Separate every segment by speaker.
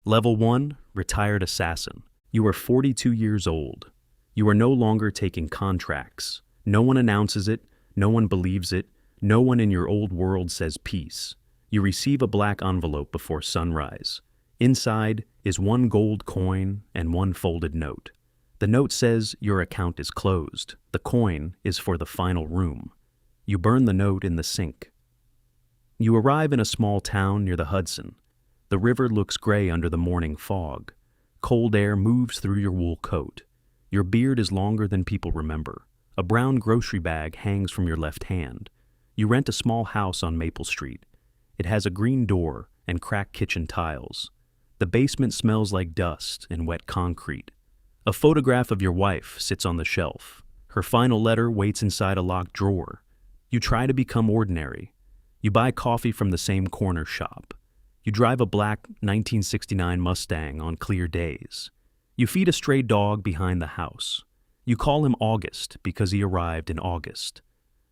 Speaker 1: Level 1, Retired Assassin. You are 42 years old. You are no longer taking contracts. No one announces it, no one believes it, no one in your old world says peace. You receive a black envelope before sunrise. Inside is one gold coin and one folded note. The note says your account is closed. The coin is for the final room. You burn the note in the sink. You arrive in a small town near the Hudson. The river looks gray under the morning fog. Cold air moves through your wool coat. Your beard is longer than people remember. A brown grocery bag hangs from your left hand. You rent a small house on Maple Street. It has a green door and cracked kitchen tiles. The basement smells like dust and wet concrete. A photograph of your wife sits on the shelf. Her final letter waits inside a locked drawer. You try to become ordinary. You buy coffee from the same corner shop. You drive a black 1969 Mustang on clear days. You feed a stray dog behind the house. You call him August because he arrived in August.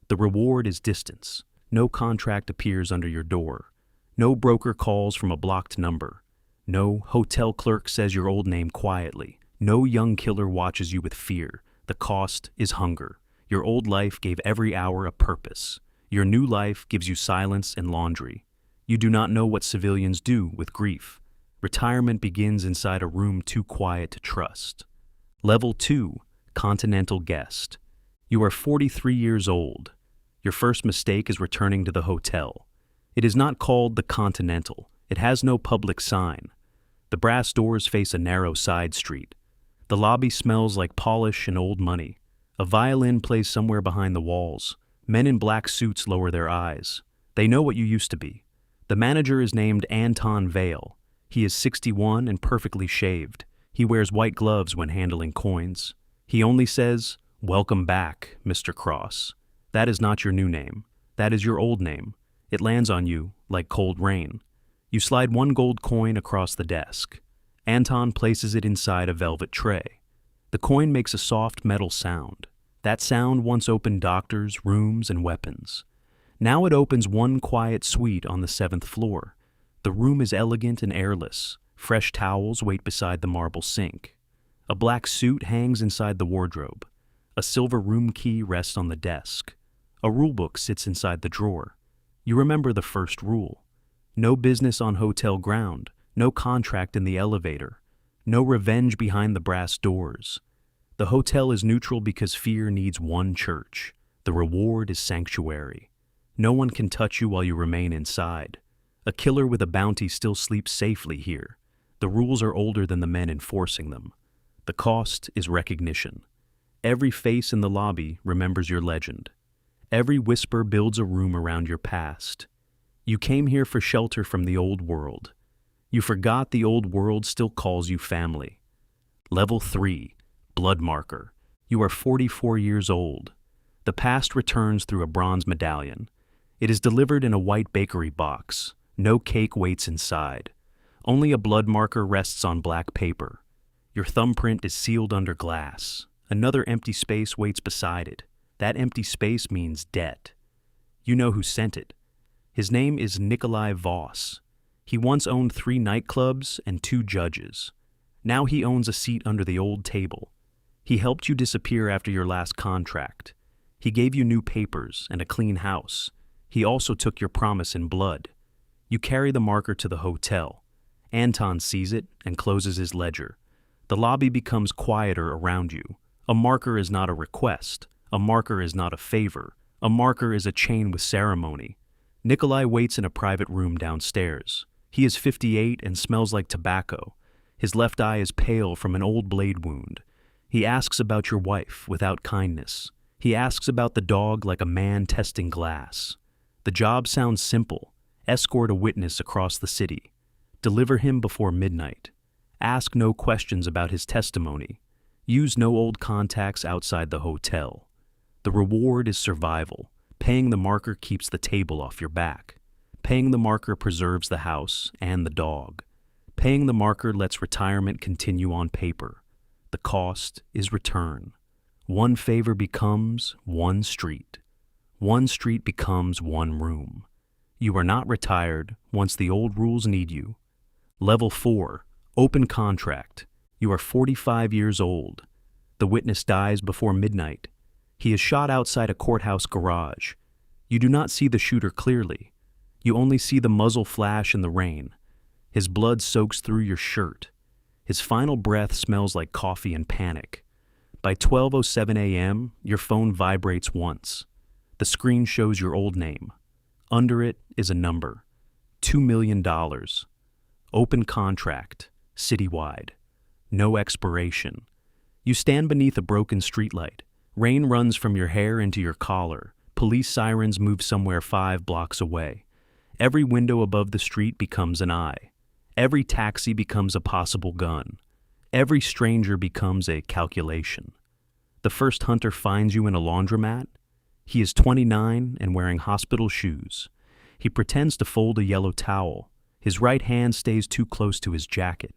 Speaker 1: The reward is distance. No contract appears under your door. No broker calls from a blocked number. No hotel clerk says your old name quietly. No young killer watches you with fear. The cost is hunger. Your old life gave every hour a purpose. Your new life gives you silence and laundry. You do not know what civilians do with grief. Retirement begins inside a room too quiet to trust. Level 2, Continental Guest. You are 43 years old. Your first mistake is returning to the hotel. It is not called the Continental. It has no public sign. The brass doors face a narrow side street. The lobby smells like polish and old money. A violin plays somewhere behind the walls. Men in black suits lower their eyes. They know what you used to be. The manager is named Anton Vale. He is 61 and perfectly shaved. He wears white gloves when handling coins. He only says, "Welcome back, Mr. Cross." That is not your new name. That is your old name. It lands on you like cold rain. You slide one gold coin across the desk. Anton places it inside a velvet tray. The coin makes a soft metal sound. That sound once opened doctors, rooms, and weapons. Now it opens one quiet suite on the 7th floor. The room is elegant and airless. Fresh towels wait beside the marble sink. A black suit hangs inside the wardrobe. A silver room key rests on the desk. A rulebook sits inside the drawer. You remember the first rule. No business on hotel ground. No contract in the elevator. No revenge behind the brass doors. The hotel is neutral because fear needs one church. The reward is sanctuary. No one can touch you while you remain inside. A killer with a bounty still sleeps safely here. The rules are older than the men enforcing them. The cost is recognition. Every face in the lobby remembers your legend. Every whisper builds a room around your past. You came here for shelter from the old world. You forgot the old world still calls you family. Level 3, Blood Marker. You are 44 years old. The past returns through a bronze medallion. It is delivered in a white bakery box. No cake waits inside. Only a blood marker rests on black paper. Your thumbprint is sealed under glass. Another empty space waits beside it. That empty space means debt. You know who sent it. His name is Nikolai Voss. He once owned 3 nightclubs and 2 judges. Now he owns a seat under the old table. He helped you disappear after your last contract. He gave you new papers and a clean house. He also took your promise in blood. You carry the marker to the hotel. Anton sees it and closes his ledger. The lobby becomes quieter around you. A marker is not a request. A marker is not a favor. A marker is a chain with ceremony. Nikolai waits in a private room downstairs. He is 58 and smells like tobacco. His left eye is pale from an old blade wound. He asks about your wife without kindness. He asks about the dog like a man testing glass. The job sounds simple. Escort a witness across the city. Deliver him before midnight. Ask no questions about his testimony. Use no old contacts outside the hotel. The reward is survival. Paying the marker keeps the table off your back. Paying the marker preserves the house and the dog. Paying the marker lets retirement continue on paper. The cost is return. One favor becomes one street. One street becomes one room. You are not retired once the old rules need you. Level 4, Open contract. You are 45 years old. The witness dies before midnight. He is shot outside a courthouse garage. You do not see the shooter clearly. You only see the muzzle flash in the rain. His blood soaks through your shirt. His final breath smells like coffee and panic. By 12:07 a.m., your phone vibrates once. The screen shows your old name. Under it is a number. $2 million. Open contract. Citywide. No expiration. You stand beneath a broken streetlight. Rain runs from your hair into your collar. Police sirens move somewhere 5 blocks away. Every window above the street becomes an eye. Every taxi becomes a possible gun. Every stranger becomes a calculation. The first hunter finds you in a laundromat. He is 29 and wearing hospital shoes. He pretends to fold a yellow towel. His right hand stays too close to his jacket.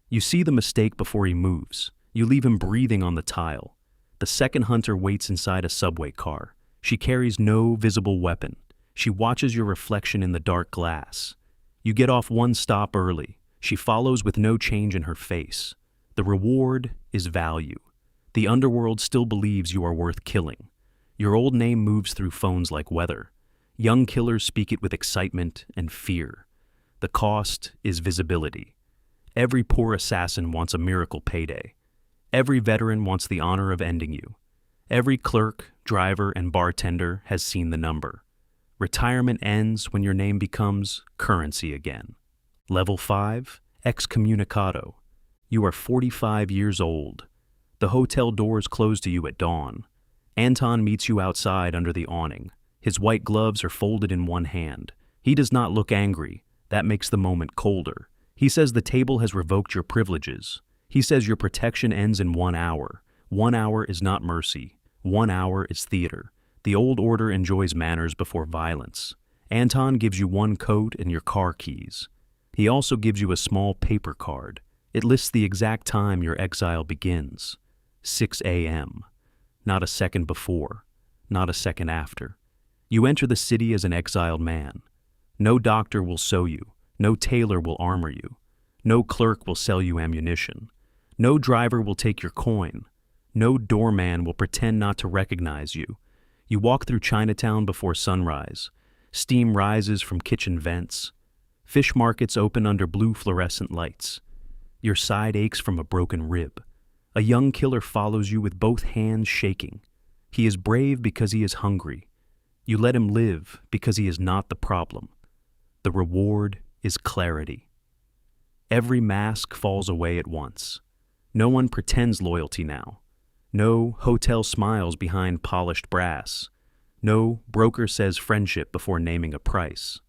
Speaker 1: You see the mistake before he moves. You leave him breathing on the tile. The second hunter waits inside a subway car. She carries no visible weapon. She watches your reflection in the dark glass. You get off one stop early. She follows with no change in her face. The reward is value. The underworld still believes you are worth killing. Your old name moves through phones like weather. Young killers speak it with excitement and fear. The cost is visibility. Every poor assassin wants a miracle payday. Every veteran wants the honor of ending you. Every clerk, driver, and bartender has seen the number. Retirement ends when your name becomes currency again. Level 5, excommunicado. You are 45 years old. The hotel doors close to you at dawn. Anton meets you outside under the awning. His white gloves are folded in one hand. He does not look angry. That makes the moment colder. He says the table has revoked your privileges. He says your protection ends in 1 hour. 1 hour is not mercy. 1 hour is theater. The old order enjoys manners before violence. Anton gives you one coat and your car keys. He also gives you a small paper card. It lists the exact time your exile begins. 6 a.m. Not a second before. Not a second after. You enter the city as an exiled man. No doctor will sew you. No tailor will armor you. No clerk will sell you ammunition. No driver will take your coin. No doorman will pretend not to recognize you. You walk through Chinatown before sunrise. Steam rises from kitchen vents. Fish markets open under blue fluorescent lights. Your side aches from a broken rib. A young killer follows you with both hands shaking. He is brave because he is hungry. You let him live because he is not the problem. The reward is clarity. Every mask falls away at once. No one pretends loyalty now. No hotel smiles behind polished brass. No broker says friendship before naming a price.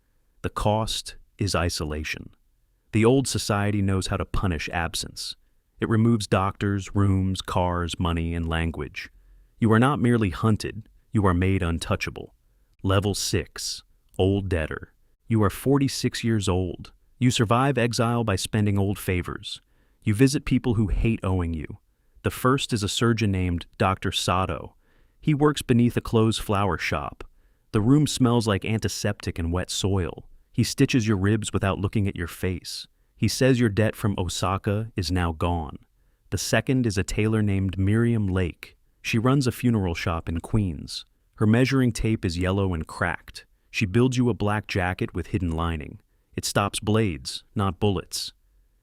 Speaker 1: The cost is isolation. The old society knows how to punish absence. It removes doctors, rooms, cars, money, and language. You are not merely hunted, you are made untouchable. Level 6, Old Debtor. You are 46 years old. You survive exile by spending old favors. You visit people who hate owing you. The first is a surgeon named Dr. Sato. He works beneath a closed flower shop. The room smells like antiseptic and wet soil. He stitches your ribs without looking at your face. He says your debt from Osaka is now gone. The second is a tailor named Miriam Lake. She runs a funeral shop in Queens. Her measuring tape is yellow and cracked. She builds you a black jacket with hidden lining. It stops blades, not bullets.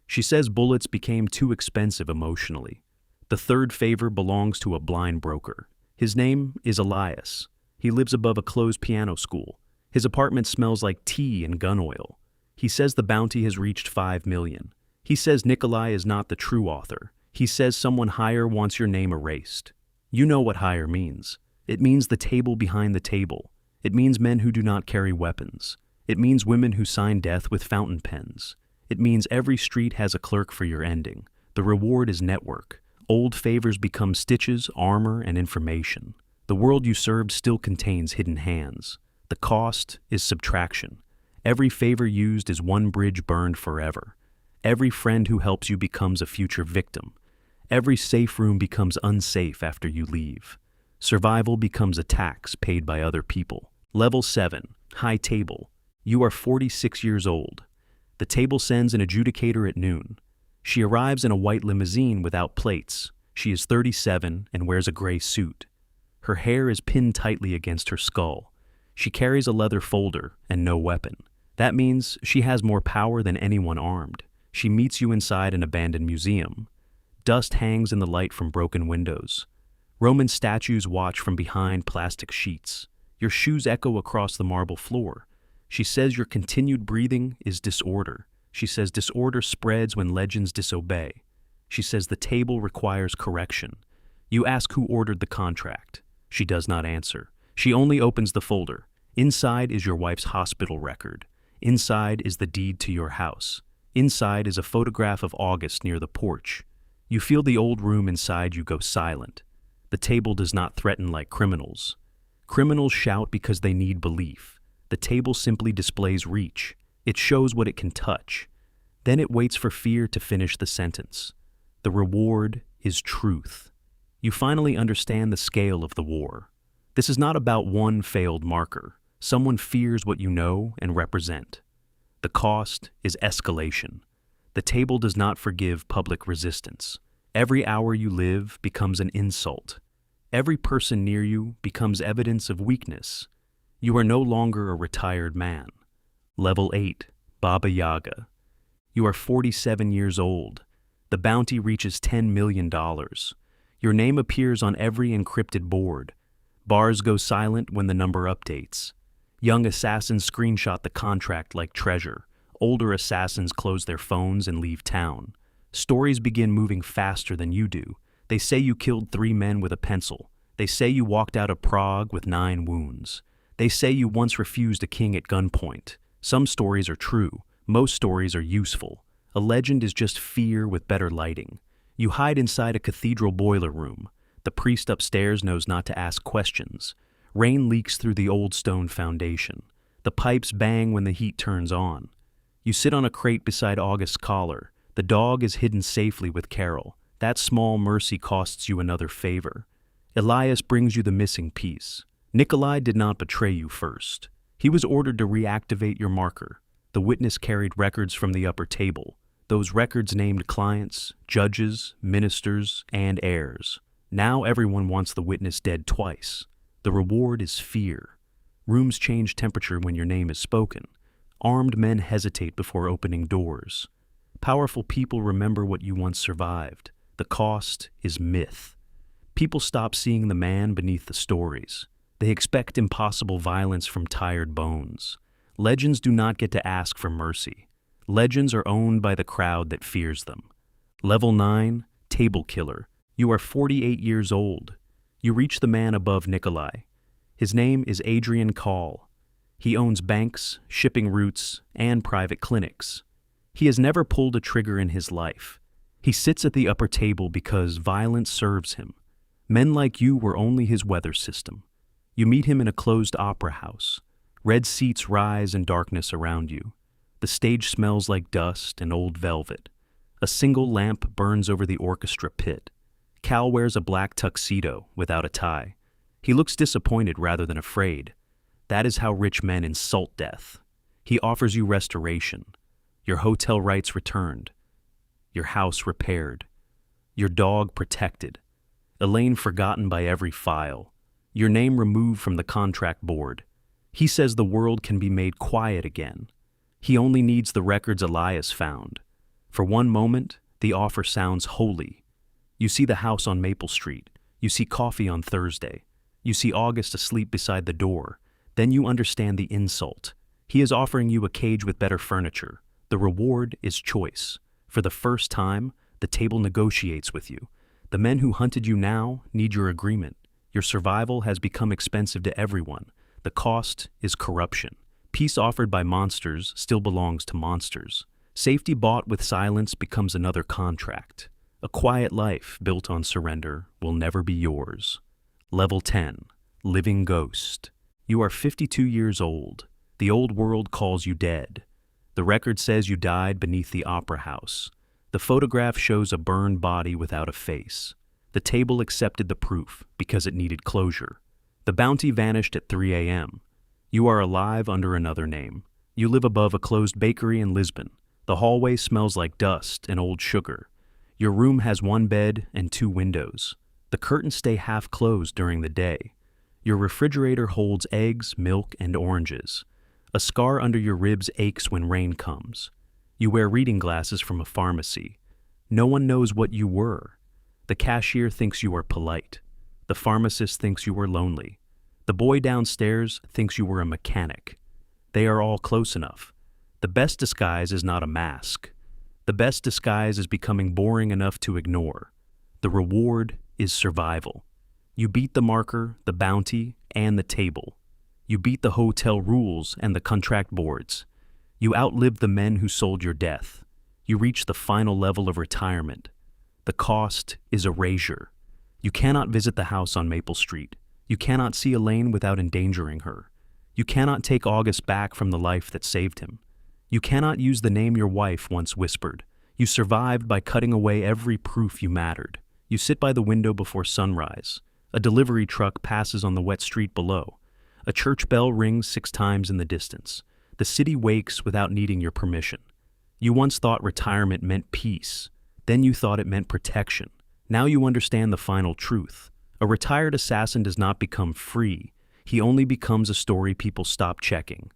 Speaker 1: She says bullets became too expensive emotionally. The third favor belongs to a blind broker. His name is Elias. He lives above a closed piano school. His apartment smells like tea and gun oil. He says the bounty has reached 5 million. He says Nikolai is not the true author. He says someone higher wants your name erased. You know what higher means. It means the table behind the table. It means men who do not carry weapons. It means women who sign death with fountain pens. It means every street has a clerk for your ending. The reward is network. Old favors become stitches, armor, and information. The world you served still contains hidden hands. The cost is subtraction. Every favor used is one bridge burned forever. Every friend who helps you becomes a future victim. Every safe room becomes unsafe after you leave. Survival becomes a tax paid by other people. Level 7, High Table. You are 46 years old. The table sends an adjudicator at noon. She arrives in a white limousine without plates. She is 37 and wears a gray suit. Her hair is pinned tightly against her skull. She carries a leather folder and no weapon. That means she has more power than anyone armed. She meets you inside an abandoned museum. Dust hangs in the light from broken windows. Roman statues watch from behind plastic sheets. Your shoes echo across the marble floor. She says your continued breathing is disorder. She says disorder spreads when legends disobey. She says the table requires correction. You ask who ordered the contract. She does not answer. She only opens the folder. Inside is your wife's hospital record. Inside is the deed to your house. Inside is a photograph of August near the porch. You feel the old room inside you go silent. The table does not threaten like criminals. Criminals shout because they need belief. The table simply displays reach. It shows what it can touch. Then it waits for fear to finish the sentence. The reward is truth. You finally understand the scale of the war. This is not about one failed marker. Someone fears what you know and represent. The cost is escalation. The table does not forgive public resistance. Every hour you live becomes an insult. Every person near you becomes evidence of weakness. You are no longer a retired man. Level 8, Baba Yaga. You are 47 years old. The bounty reaches $10 million. Your name appears on every encrypted board. Bars go silent when the number updates. Young assassins screenshot the contract like treasure. Older assassins close their phones and leave town. Stories begin moving faster than you do. They say you killed 3 men with a pencil. They say you walked out of Prague with 9 wounds. They say you once refused a king at gunpoint. Some stories are true. Most stories are useful. A legend is just fear with better lighting. You hide inside a cathedral boiler room. The priest upstairs knows not to ask questions. Rain leaks through the old stone foundation. The pipes bang when the heat turns on. You sit on a crate beside August's collar. The dog is hidden safely with Carol. That small mercy costs you another favor. Elias brings you the missing piece. Nikolai did not betray you first. He was ordered to reactivate your marker. The witness carried records from the upper table. Those records named clients, judges, ministers, and heirs. Now everyone wants the witness dead twice. The reward is fear. Rooms change temperature when your name is spoken. Armed men hesitate before opening doors. Powerful people remember what you once survived. The cost is myth. People stop seeing the man beneath the stories. They expect impossible violence from tired bones. Legends do not get to ask for mercy. Legends are owned by the crowd that fears them. Level 9, Table Killer. You are 48 years old. You reach the man above Nikolai. His name is Adrian Call. He owns banks, shipping routes, and private clinics. He has never pulled a trigger in his life. He sits at the upper table because violence serves him. Men like you were only his weather system. You meet him in a closed opera house. Red seats rise in darkness around you. The stage smells like dust and old velvet. A single lamp burns over the orchestra pit. Cal wears a black tuxedo without a tie. He looks disappointed rather than afraid. That is how rich men insult death. He offers you restoration. Your hotel rights returned. Your house repaired. Your dog protected. Elaine forgotten by every file. Your name removed from the contract board. He says the world can be made quiet again. He only needs the records Elias found. For one moment, the offer sounds holy. You see the house on Maple Street. You see coffee on Thursday. You see August asleep beside the door. Then you understand the insult. He is offering you a cage with better furniture. The reward is choice. For the first time, the table negotiates with you. The men who hunted you now need your agreement. Your survival has become expensive to everyone. The cost is corruption. Peace offered by monsters still belongs to monsters. Safety bought with silence becomes another contract. A quiet life built on surrender will never be yours. Level 10, Living Ghost. You are 52 years old. The old world calls you dead. The record says you died beneath the opera house. The photograph shows a burned body without a face. The table accepted the proof because it needed closure. The bounty vanished at 3 a.m. You are alive under another name. You live above a closed bakery in Lisbon. The hallway smells like dust and old sugar. Your room has one bed and two windows. The curtains stay half closed during the day. Your refrigerator holds eggs, milk, and oranges. A scar under your ribs aches when rain comes. You wear reading glasses from a pharmacy. No one knows what you were. The cashier thinks you are polite. The pharmacist thinks you are lonely. The boy downstairs thinks you were a mechanic. They are all close enough. The best disguise is not a mask. The best disguise is becoming boring enough to ignore. The reward is survival. You beat the marker, the bounty, and the table. You beat the hotel rules and the contract boards. You outlived the men who sold your death. You reach the final level of retirement. The cost is erasure. You cannot visit the house on Maple Street. You cannot see Elaine without endangering her. You cannot take August back from the life that saved him. You cannot use the name your wife once whispered. You survived by cutting away every proof you mattered. You sit by the window before sunrise. A delivery truck passes on the wet street below. A church bell rings 6 times in the distance. The city wakes without needing your permission. You once thought retirement meant peace. Then you thought it meant protection. Now you understand the final truth. A retired assassin does not become free. He only becomes a story people stop checking.